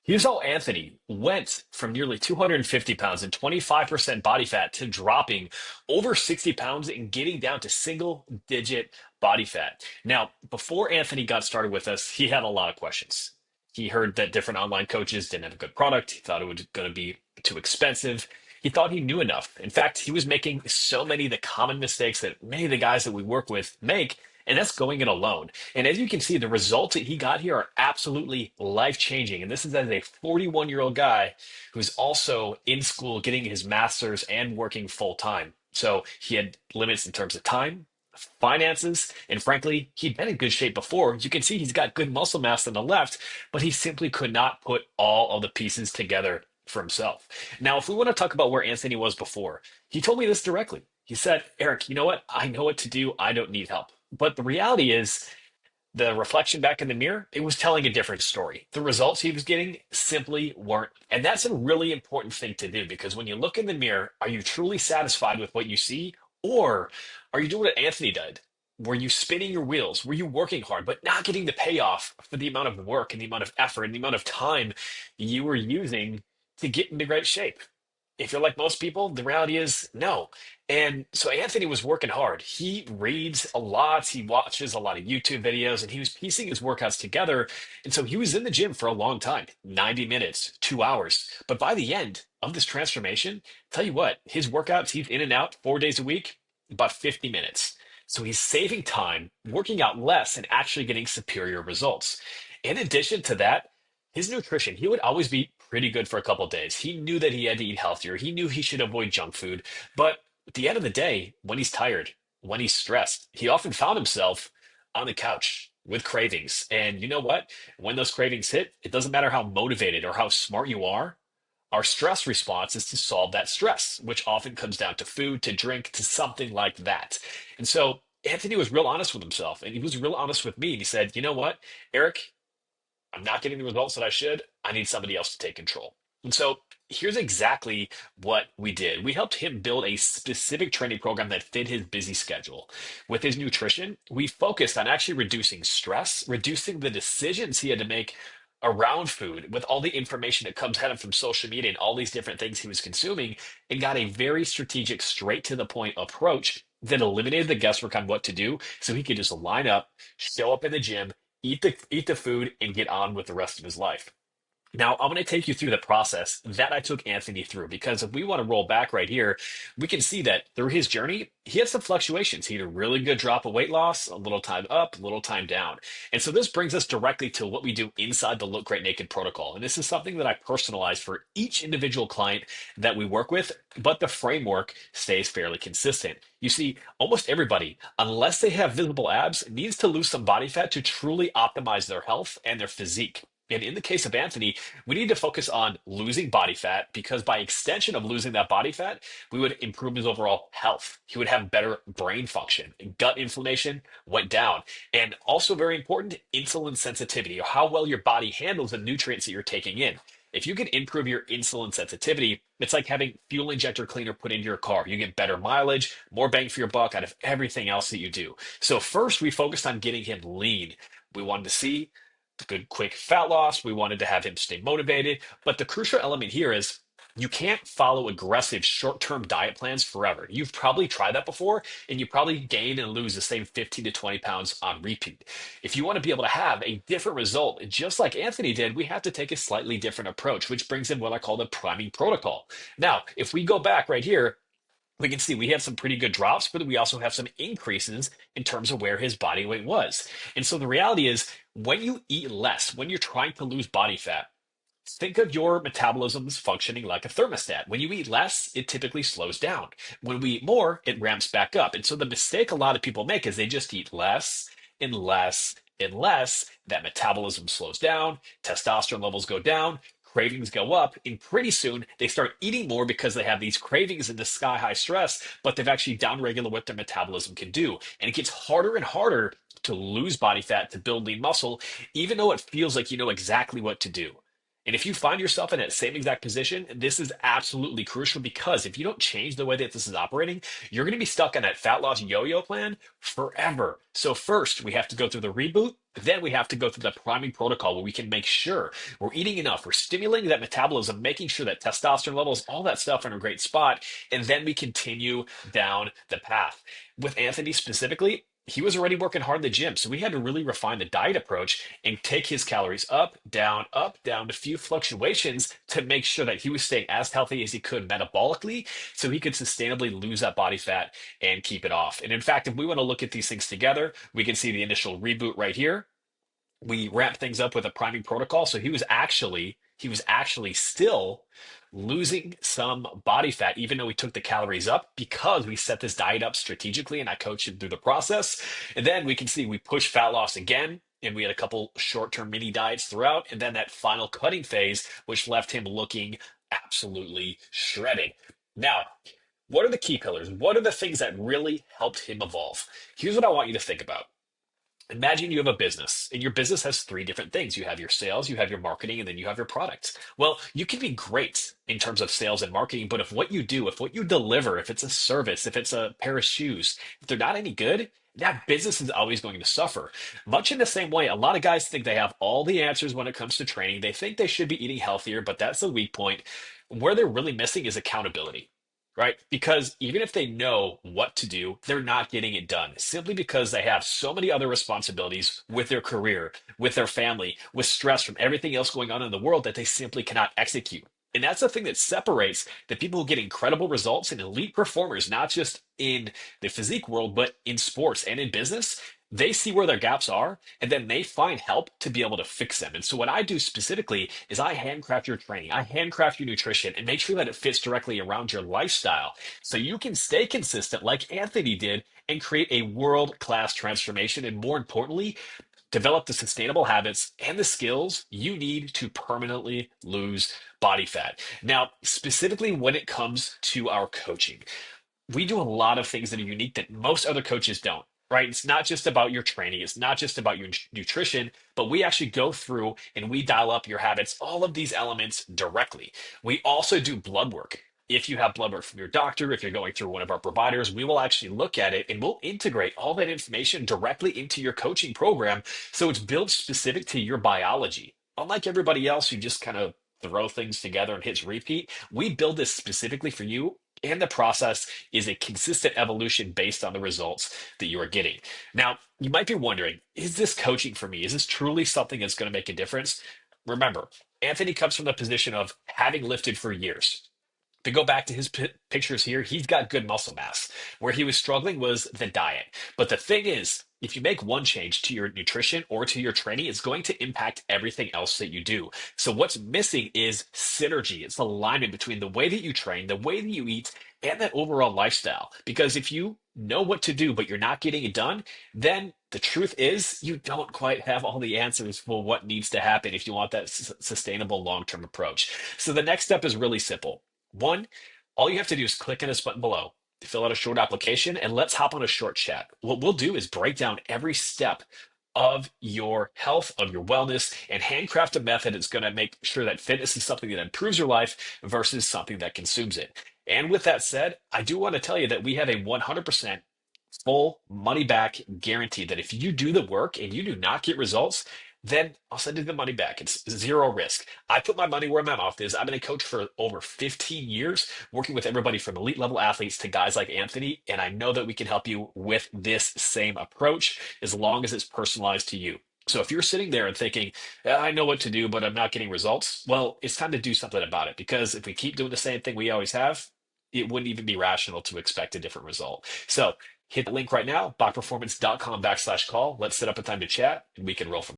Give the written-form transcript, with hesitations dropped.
Here's how Anthony went from nearly 250 pounds and 25% body fat to dropping over 60 pounds and getting down to single digit body fat. Now, before Anthony got started with us, he had a lot of questions. He heard that different online coaches didn't have a good product. He thought it was going to be too expensive. He thought he knew enough. In fact, he was making so many of the common mistakes that many of the guys that we work with make, and that's going it alone. And as you can see, the results that he got here are absolutely life changing. And this is as a 41-year-old guy who's also in school getting his master's and working full time. So he had limits in terms of time, finances, and frankly, he'd been in good shape before. You can see he's got good muscle mass on the left, but he simply could not put all of the pieces together for himself. Now, if we want to talk about where Anthony was before, he told me this directly. He said, Eric, you know what? I know what to do. I don't need help. But the reality is, the reflection back in the mirror, it was telling a different story. The results he was getting simply weren't. And that's a really important thing to do because when you look in the mirror, are you truly satisfied with what you see? Or are you doing what Anthony did? Were you spinning your wheels? Were you working hard, but not getting the payoff for the amount of work and the amount of effort and the amount of time you were using to get into great shape? If you're like most people, the reality is no. And so Anthony was working hard. He reads a lot, he watches a lot of YouTube videos, and he was piecing his workouts together. And so he was in the gym for a long time, 90 minutes, 2 hours. But by the end of this transformation, tell you what, his workouts, he's in and out 4 days a week, about 50 minutes. So he's saving time, working out less, and actually getting superior results. In addition to that, his nutrition, he would always be pretty good for a couple of days. He knew that he had to eat healthier. He knew he should avoid junk food. But at the end of the day, when he's tired, when he's stressed, he often found himself on the couch with cravings. And you know what? When those cravings hit, it doesn't matter how motivated or how smart you are. Our stress response is to solve that stress, which often comes down to food, to drink, to something like that. And so Anthony was real honest with himself and he was real honest with me. And he said, you know what, Eric, I'm not getting the results that I should. I need somebody else to take control. And so here's exactly what we did. We helped him build a specific training program that fit his busy schedule. With his nutrition, we focused on actually reducing stress, reducing the decisions he had to make around food with all the information that comes at him from social media and all these different things he was consuming, and got a very strategic, straight to the point approach that eliminated the guesswork on what to do so he could just line up, show up in the gym, eat the food and get on with the rest of his life. Now, I'm going to take you through the process that I took Anthony through because if we want to roll back right here, we can see that through his journey, he had some fluctuations. He had a really good drop of weight loss, a little time up, a little time down. And so this brings us directly to what we do inside the Look Great Naked protocol. And this is something that I personalize for each individual client that we work with, but the framework stays fairly consistent. You see, almost everybody, unless they have visible abs, needs to lose some body fat to truly optimize their health and their physique. And in the case of Anthony, we need to focus on losing body fat because by extension of losing that body fat, we would improve his overall health. He would have better brain function. Gut inflammation went down. And also very important, insulin sensitivity, or how well your body handles the nutrients that you're taking in. If you can improve your insulin sensitivity, it's like having fuel injector cleaner put into your car. You get better mileage, more bang for your buck out of everything else that you do. So first, we focused on getting him lean. We wanted to see good, quick fat loss. We wanted to have him stay motivated. But the crucial element here is you can't follow aggressive short-term diet plans forever. You've probably tried that before, and you probably gain and lose the same 15 to 20 pounds on repeat. If you want to be able to have a different result, just like Anthony did, we have to take a slightly different approach, which brings in what I call the priming protocol. Now, if we go back right here, we can see we have some pretty good drops, but we also have some increases in terms of where his body weight was. And so the reality is, when you eat less, when you're trying to lose body fat, think of your metabolisms functioning like a thermostat. When you eat less, it typically slows down. When we eat more, it ramps back up. And so the mistake a lot of people make is they just eat less and less and less. That metabolism slows down, testosterone levels go down, cravings go up, and pretty soon they start eating more because they have these cravings and the sky high stress, but they've actually downregulated what their metabolism can do. And it gets harder and harder to lose body fat, to build lean muscle, even though it feels like you know exactly what to do. And if you find yourself in that same exact position, this is absolutely crucial because if you don't change the way that this is operating, you're going to be stuck on that fat loss yo-yo plan forever. So first, we have to go through the reboot. Then we have to go through the priming protocol where we can make sure we're eating enough, we're stimulating that metabolism, making sure that testosterone levels, all that stuff are in a great spot, and then we continue down the path. With Anthony specifically, he was already working hard in the gym. So we had to really refine the diet approach and take his calories up, down, a few fluctuations to make sure that he was staying as healthy as he could metabolically so he could sustainably lose that body fat and keep it off. And in fact, if we want to look at these things together, we can see the initial reboot right here. We ramped things up with a priming protocol. So he was actually still losing some body fat, even though we took the calories up because we set this diet up strategically and I coached him through the process. And then we can see we pushed fat loss again. And we had a couple short-term mini diets throughout, and then that final cutting phase, which left him looking absolutely shredded. Now, what are the key pillars? What are the things that really helped him evolve? Here's what I want you to think about. Imagine you have a business, and your business has three different things. You have your sales, you have your marketing, and then you have your products. Well, you can be great in terms of sales and marketing, but if what you deliver, if it's a service, if it's a pair of shoes, if they're not any good, that business is always going to suffer. Much in the same way, a lot of guys think they have all the answers when it comes to training. They think they should be eating healthier, but that's the weak point. Where they're really missing is accountability, right? Because even if they know what to do, they're not getting it done simply because they have so many other responsibilities with their career, with their family, with stress from everything else going on in the world that they simply cannot execute. And that's the thing that separates the people who get incredible results and elite performers, not just in the physique world, but in sports and in business. They see where their gaps are and then they find help to be able to fix them. And so, what I do specifically is I handcraft your training, I handcraft your nutrition, and make sure that it fits directly around your lifestyle so you can stay consistent like Anthony did and create a world class transformation. And more importantly, develop the sustainable habits and the skills you need to permanently lose body fat. Now, specifically when it comes to our coaching, we do a lot of things that are unique that most other coaches don't. Right? It's not just about your training, it's not just about your nutrition, but we actually go through and we dial up your habits, all of these elements directly. We also do blood work. If you have blood work from your doctor, if you're going through one of our providers, we will actually look at it and we'll integrate all that information directly into your coaching program. So it's built specific to your biology. Unlike everybody else who just kind of throw things together and hits repeat, we build this specifically for you. And the process is a consistent evolution based on the results that you are getting. Now, you might be wondering, is this coaching for me? Is this truly something that's going to make a difference? Remember, Anthony comes from the position of having lifted for years. To go back to his pictures here, he's got good muscle mass. Where he was struggling was the diet. But the thing is, if you make one change to your nutrition or to your training, it's going to impact everything else that you do. So what's missing is synergy. It's alignment between the way that you train, the way that you eat, and that overall lifestyle. Because if you know what to do, but you're not getting it done, then the truth is you don't quite have all the answers for what needs to happen if you want that sustainable long-term approach. So the next step is really simple. One, all you have to do is click on this button below to fill out a short application and let's hop on a short chat. What we'll do is break down every step of your health, of your wellness, and handcraft a method that's going to make sure that fitness is something that improves your life versus something that consumes it. And with that said, I do want to tell you that we have a 100% full money back guarantee that if you do the work and you do not get results, then I'll send you the money back. It's zero risk. I put my money where my mouth is. I've been a coach for over 15 years, working with everybody from elite level athletes to guys like Anthony. And I know that we can help you with this same approach as long as it's personalized to you. So if you're sitting there and thinking, I know what to do, but I'm not getting results, well, it's time to do something about it. Because if we keep doing the same thing we always have, it wouldn't even be rational to expect a different result. So hit the link right now, bachperformance.com/call. Let's set up a time to chat and we can roll from